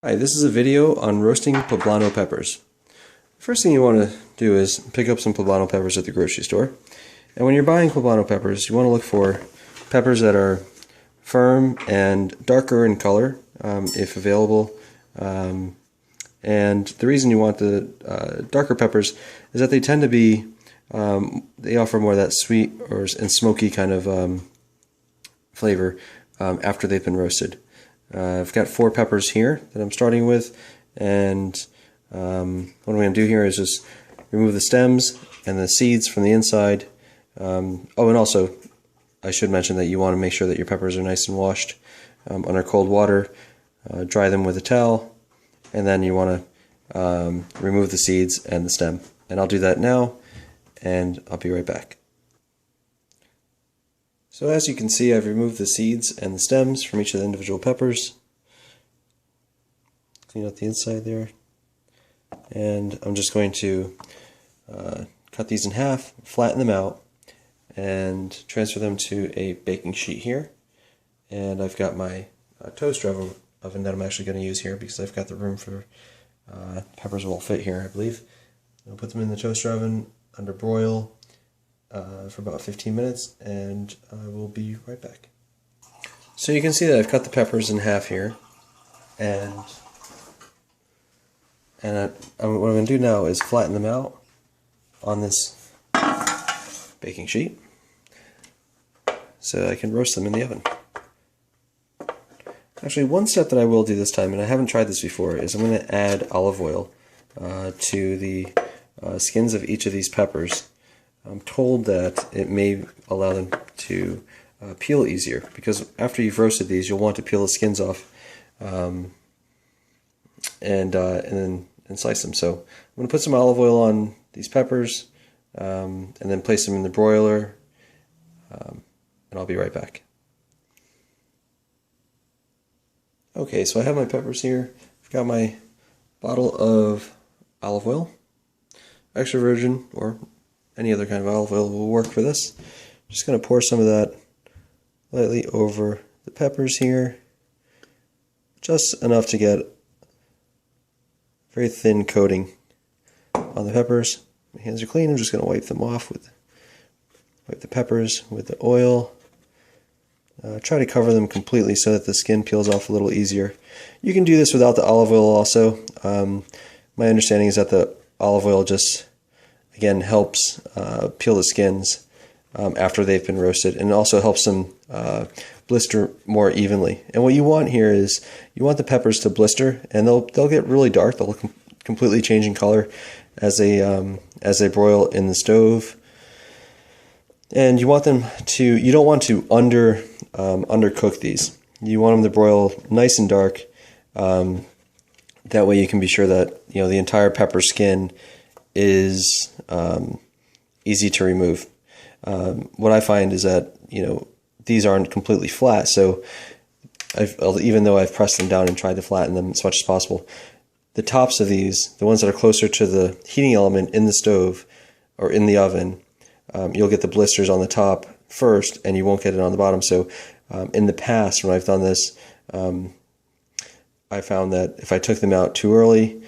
Hi, this is a video on roasting poblano peppers. The first thing you want to do is pick up some poblano peppers at the grocery store. And when you're buying poblano peppers, you want to look for peppers that are firm and darker in color, if available. And the reason you want the darker peppers is that they tend to be, they offer more of that sweet and smoky kind of flavor after they've been roasted. I've got 4 peppers here that I'm starting with, and what I'm going to do here is just remove the stems and the seeds from the inside. Oh, and also I should mention that you want to make sure that your peppers are nice and washed under cold water. Dry them with a towel, and then you want to remove the seeds and the stem. And I'll do that now, and I'll be right back. So as you can see, I've removed the seeds and the stems from each of the individual peppers. Clean out the inside there. And I'm just going to cut these in half, flatten them out, and transfer them to a baking sheet here. And I've got my toaster oven that I'm actually going to use here because I've got the room for peppers will fit here, I believe. I'll put them in the toaster oven under broil for about 15 minutes, and I will be right back. So you can see that I've cut the peppers in half here, and what I'm going to do now is flatten them out on this baking sheet so I can roast them in the oven. Actually, one step that I will do this time, and I haven't tried this before, is I'm going to add olive oil to the skins of each of these peppers. I'm told that it may allow them to peel easier, because after you've roasted these, you'll want to peel the skins off and then slice them. So I'm going to put some olive oil on these peppers and then place them in the broiler, and I'll be right back. Okay, so I have my peppers here. I've got my bottle of olive oil, extra virgin or any other kind of olive oil will work for this. Just going to pour some of that lightly over the peppers here, just enough to get a very thin coating on the peppers. My hands are clean. I'm just going to wipe them off wipe the peppers with the oil. Try to cover them completely so that the skin peels off a little easier. You can do this without the olive oil also. My understanding is that the olive oil just again helps peel the skins after they've been roasted, and it also helps them blister more evenly. And what you want here is you want the peppers to blister, and they'll get really dark. They'll completely change in color as they broil in the stove. And you want them to, you don't want to undercook these. You want them to broil nice and dark. That way you can be sure that the entire pepper skin is easy to remove. What I find is that these aren't completely flat, so even though I've pressed them down and tried to flatten them as much as possible, the tops of these, the ones that are closer to the heating element in the stove or in the oven, you'll get the blisters on the top first, and you won't get it on the bottom. So in the past, when I've done this, I found that if I took them out too early,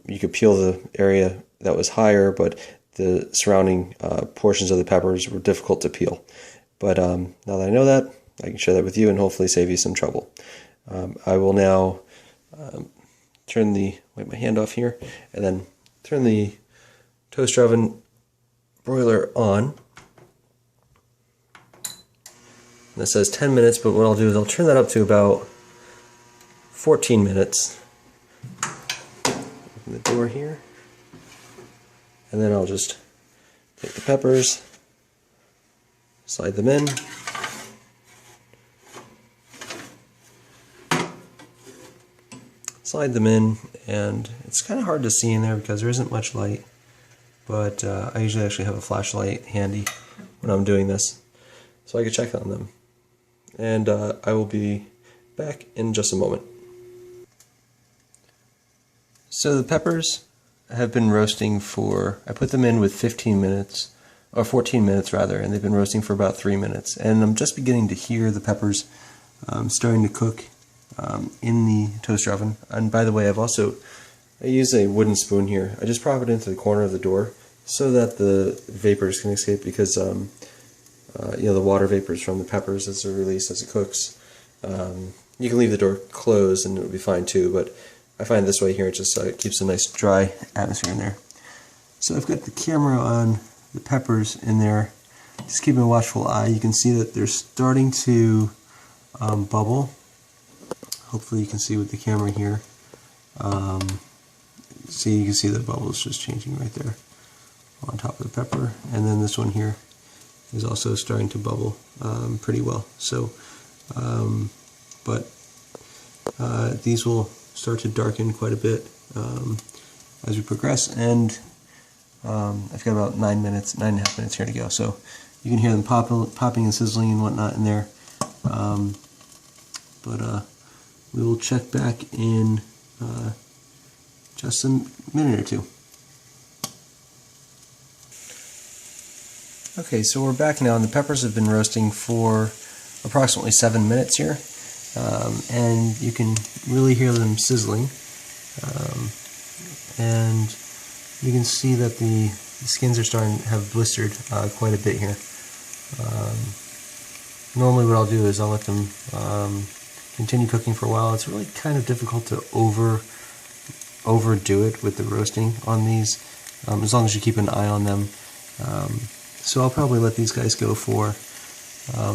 you could peel the area that was higher, but the surrounding portions of the peppers were difficult to peel. But now that I know that, I can share that with you and hopefully save you some trouble. I will now wipe my hand off here, and then turn the toaster oven broiler on. And it says 10 minutes, but what I'll do is I'll turn that up to about 14 minutes. Open the door here. And then I'll just take the peppers, slide them in, and it's kind of hard to see in there because there isn't much light, but I usually actually have a flashlight handy when I'm doing this, so I can check on them. And I will be back in just a moment. So the peppers have been roasting for, I put them in with 15 minutes, or 14 minutes rather, and they've been roasting for about 3 minutes. And I'm just beginning to hear the peppers starting to cook in the toaster oven. And by the way, I use a wooden spoon here. I just prop it into the corner of the door so that the vapors can escape, because the water vapors from the peppers as they're released as it cooks. You can leave the door closed and it'll be fine too, but I find this way here it just keeps a nice dry atmosphere in there. So I've got the camera on the peppers in there. Just keeping a watchful eye. You can see that they're starting to bubble. Hopefully you can see with the camera here. You can see the bubbles just changing right there on top of the pepper, and then this one here is also starting to bubble pretty well. So, these will start to darken quite a bit as we progress, and I've got about 9.5 minutes here to go. So you can hear them popping and sizzling and whatnot in there. We will check back in just a minute or two. Okay, so we're back now, and the peppers have been roasting for approximately 7 minutes here, and you can really hear them sizzling, and you can see that the skins are starting to have blistered quite a bit here. Normally what I'll do is I'll let them continue cooking for a while. It's really kind of difficult to overdo it with the roasting on these, as long as you keep an eye on them. So I'll probably let these guys go for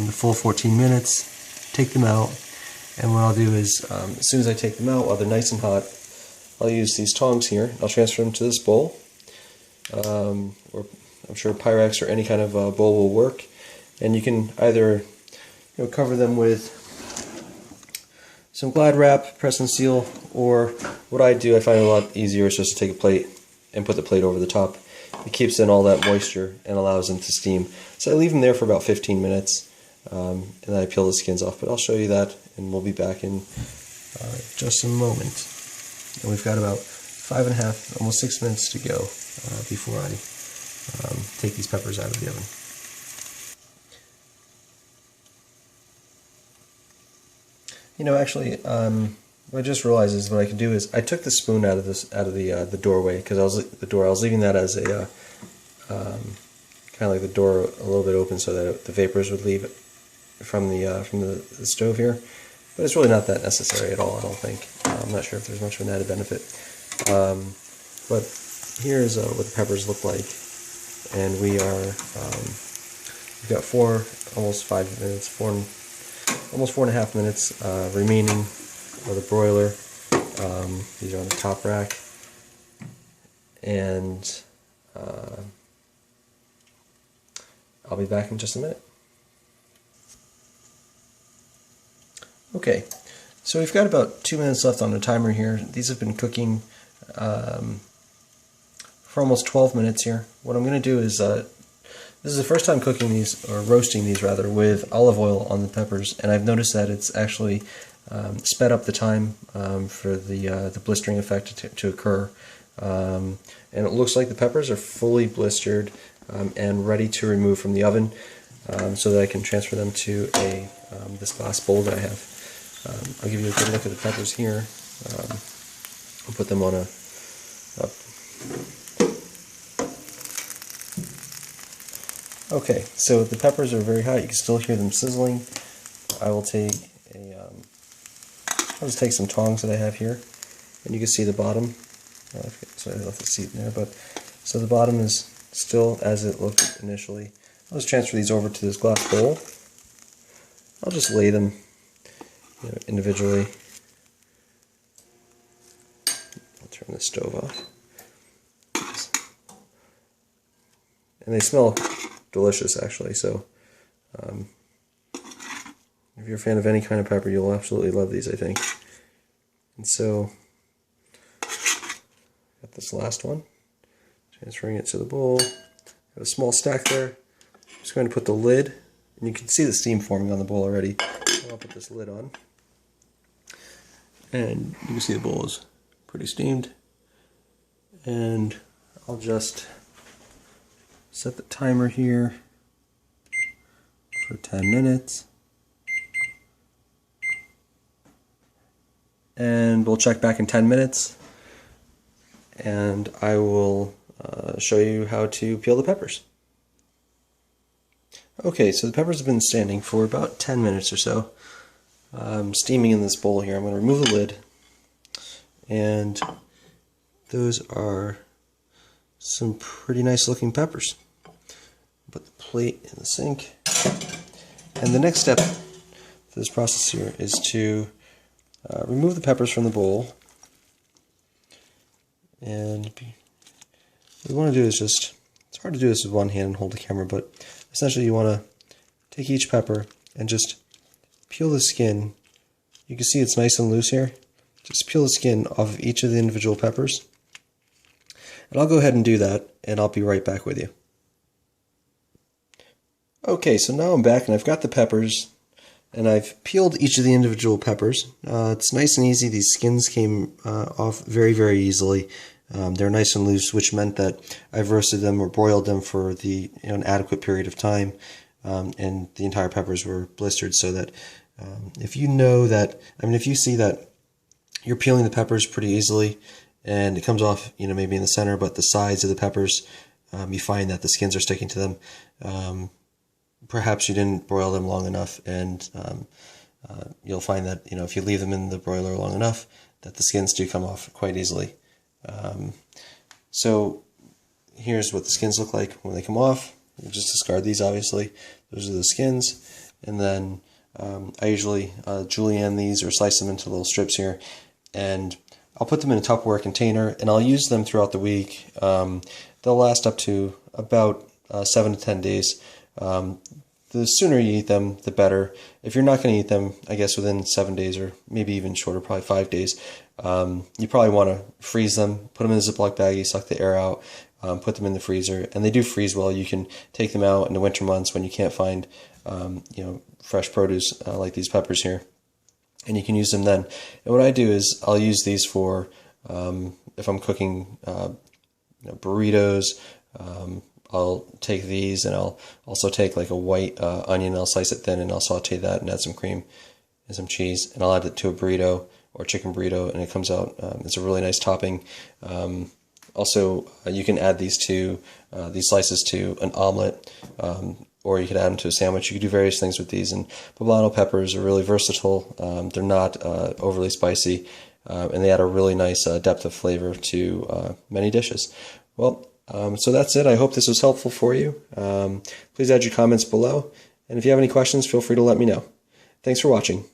the full 14 minutes, take them out, and what I'll do is, as soon as I take them out, while they're nice and hot, I'll use these tongs here. I'll transfer them to this bowl, or I'm sure Pyrex or any kind of bowl will work, and you can either cover them with some Glad wrap, press and seal, or what I do, I find it a lot easier, is just to take a plate and put the plate over the top. It keeps in all that moisture and allows them to steam. So I leave them there for about 15 minutes, and then I peel the skins off. But I'll show you that, and we'll be back in just a moment. And we've got about 5.5, almost 6 minutes to go before I take these peppers out of the oven. Actually, what I just realized is what I can do is I took the spoon out of the doorway, because I was leaving that as a kind of like the door a little bit open so that the vapors would leave from the stove here. But it's really not that necessary at all, I don't think. I'm not sure if there's much of an added benefit. But here's what the peppers look like, and we've got almost 5 minutes, almost 4.5 minutes remaining for the broiler. These are on the top rack, and I'll be back in just a minute. Okay, so we've got about 2 minutes left on the timer here. These have been cooking for almost 12 minutes here. What I'm going to do is, this is the first time cooking these, or roasting these rather, with olive oil on the peppers, and I've noticed that it's actually sped up the time for the blistering effect to occur. And it looks like the peppers are fully blistered and ready to remove from the oven, so that I can transfer them to this glass bowl that I have. I'll give you a good look at the peppers here. I'll put them on a Okay, so the peppers are very hot. You can still hear them sizzling. I'll just take some tongs that I have here, and you can see the bottom. So I left the seat in there, but so the bottom is still as it looked initially. I'll just transfer these over to this glass bowl. I'll just lay them individually. I'll turn the stove off. And they smell delicious, actually, so if you're a fan of any kind of pepper, you'll absolutely love these, I think. And so, got this last one, transferring it to the bowl. Have a small stack there. I'm just going to put the lid, and you can see the steam forming on the bowl already. I'll put this lid on, and you can see the bowl is pretty steamed. And I'll just set the timer here for 10 minutes. and we'll check back in 10 minutes, and I will show you how to peel the peppers. Okay, so the peppers have been standing for about 10 minutes or so. Steaming in this bowl here. I'm going to remove the lid, and those are some pretty nice looking peppers. Put the plate in the sink, and the next step to this process here is to remove the peppers from the bowl. And what you want to do is just, it's hard to do this with one hand and hold the camera, but essentially you want to take each pepper and just peel the skin. You can see it's nice and loose here. Just peel the skin off of each of the individual peppers. And I'll go ahead and do that, and I'll be right back with you. Okay, so now I'm back and I've got the peppers, and I've peeled each of the individual peppers. It's nice and easy. These skins came off very, very easily. They're nice and loose, which meant that I've roasted them or broiled them for an adequate period of time, and the entire peppers were blistered, so that if you see that you're peeling the peppers pretty easily and it comes off, maybe in the center, but the sides of the peppers, you find that the skins are sticking to them, perhaps you didn't broil them long enough, and you'll find that, if you leave them in the broiler long enough, that the skins do come off quite easily. So here's what the skins look like when they come off. You just discard these, obviously. Those are the skins. And then I usually julienne these or slice them into little strips here, and I'll put them in a Tupperware container, and I'll use them throughout the week. They'll last up to about 7 to 10 days. The sooner you eat them, the better. If you're not going to eat them, I guess within 7 days, or maybe even shorter, probably 5 days, you probably want to freeze them, put them in a Ziploc baggie, suck the air out, put them in the freezer, and they do freeze well. You can take them out in the winter months when you can't find fresh produce like these peppers here, and you can use them then. And what I do is I'll use these for if I'm cooking burritos. I'll take these, and I'll also take like a white onion, I'll slice it thin, and I'll saute that and add some cream and some cheese, and I'll add it to a burrito or chicken burrito, and it comes out, it's a really nice topping. Also, you can add these slices to an omelet, or you could add them to a sandwich. You could do various things with these, and poblano peppers are really versatile. They're not overly spicy, and they add a really nice depth of flavor to many dishes. Well, so that's it. I hope this was helpful for you. Please add your comments below, and if you have any questions, feel free to let me know. Thanks for watching.